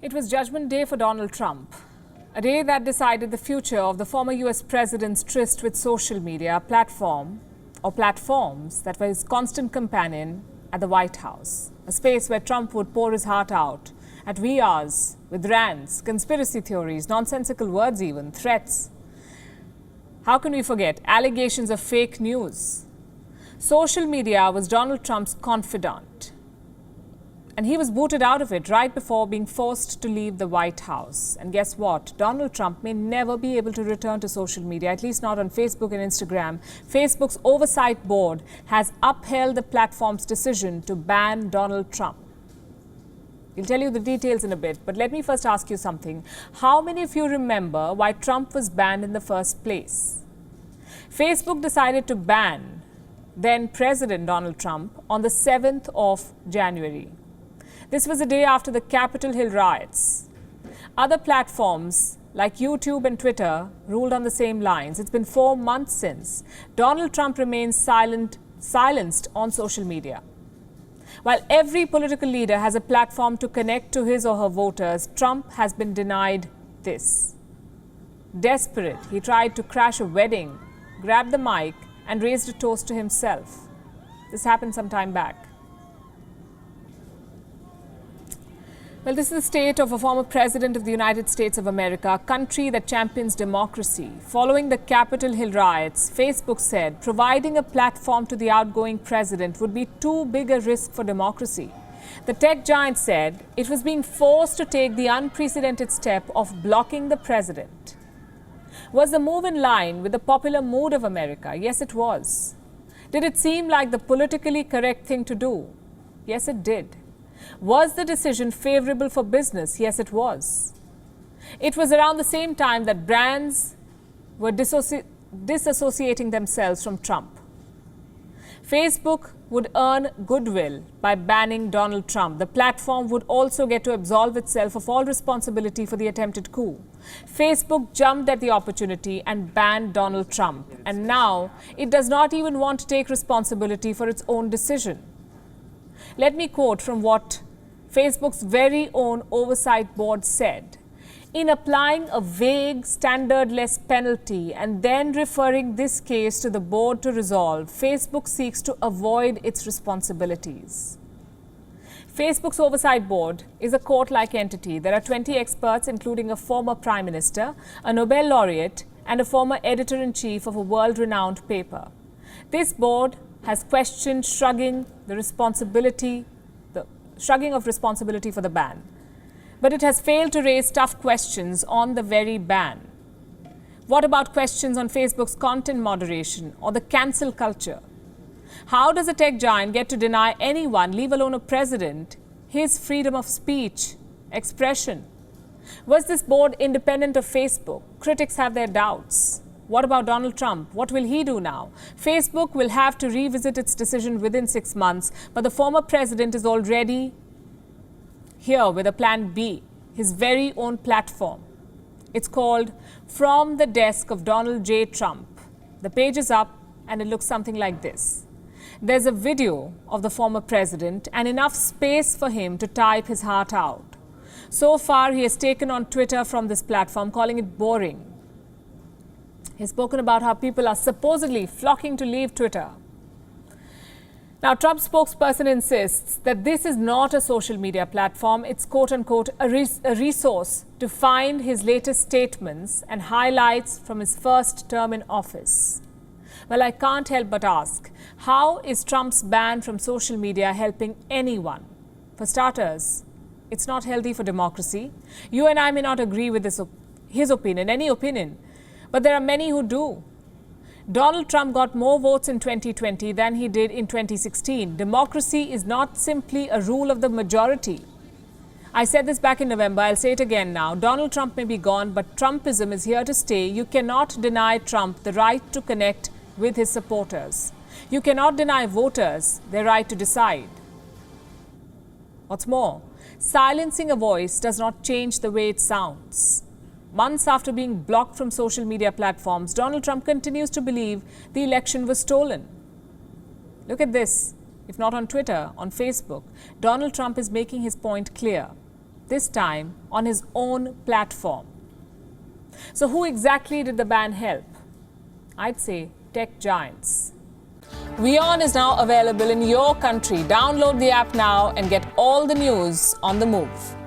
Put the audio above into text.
It was Judgment Day for Donald Trump, a day that decided the future of the former US president's tryst with social media platforms that were his constant companion at the White House, a space where Trump would pour his heart out at wee hours with rants, conspiracy theories, nonsensical words even, threats. How can we forget allegations of fake news? Social media was Donald Trump's confidant. And he was booted out of it right before being forced to leave the White House. And guess what? Donald Trump may never be able to return to social media, at least not on Facebook and Instagram. Facebook's oversight board has upheld the platform's decision to ban Donald Trump. We'll tell you the details in a bit, but let me first ask you something. How many of you remember why Trump was banned in the first place? Facebook decided to ban then President Donald Trump on the 7th of January. This was a day after the Capitol Hill riots. Other platforms like YouTube and Twitter ruled on the same lines. It's been 4 months since. Donald Trump remains silenced on social media. While every political leader has a platform to connect to his or her voters, Trump has been denied this. Desperate, he tried to crash a wedding, grabbed the mic, and raised a toast to himself. This happened some time back. Well, this is the state of a former president of the United States of America, a country that champions democracy. Following the Capitol Hill riots, Facebook said providing a platform to the outgoing president would be too big a risk for democracy. The tech giant said it was being forced to take the unprecedented step of blocking the president. Was the move in line with the popular mood of America? Yes, it was. Did it seem like the politically correct thing to do? Yes, it did. Was the decision favorable for business? Yes, it was. It was around the same time that brands were disassociating themselves from Trump. Facebook would earn goodwill by banning Donald Trump. The platform would also get to absolve itself of all responsibility for the attempted coup. Facebook jumped at the opportunity and banned Donald Trump. And now it does not even want to take responsibility for its own decision. Let me quote from what Facebook's very own oversight board said. In applying a vague, standardless penalty and then referring this case to the board to resolve, Facebook seeks to avoid its responsibilities. Facebook's oversight board is a court-like entity. There are 20 experts, including a former prime minister, a Nobel laureate, and a former editor-in-chief of a world-renowned paper. This board has questioned shrugging of responsibility for the ban. But it has failed to raise tough questions on the very ban. What about questions on Facebook's content moderation or the cancel culture? How does a tech giant get to deny anyone, leave alone a president, his freedom of speech, expression? Was this board independent of Facebook? Critics have their doubts. What about Donald Trump? What will he do now? Facebook will have to revisit its decision within 6 months, but the former president is already here with a plan B, his very own platform. It's called From the Desk of Donald J. Trump. The page is up and it looks something like this. There's a video of the former president and enough space for him to type his heart out. So far, he has taken on Twitter from this platform, calling it boring. He's spoken about how people are supposedly flocking to leave Twitter. Now, Trump's spokesperson insists that this is not a social media platform. It's quote-unquote a resource to find his latest statements and highlights from his first term in office. Well, I can't help but ask, how is Trump's ban from social media helping anyone? For starters, it's not healthy for democracy. You and I may not agree with his opinion, any opinion, but there are many who do. Donald Trump got more votes in 2020 than he did in 2016. Democracy is not simply a rule of the majority. I said this back in November, I'll say it again now. Donald Trump may be gone, but Trumpism is here to stay. You cannot deny Trump the right to connect with his supporters. You cannot deny voters their right to decide. What's more, silencing a voice does not change the way it sounds. Months after being blocked from social media platforms, Donald Trump continues to believe the election was stolen. Look at this. If not on Twitter, on Facebook, Donald Trump is making his point clear. this time on his own platform. So who exactly did the ban help? I'd say tech giants. WION is now available in your country. Download the app now and get all the news on the move.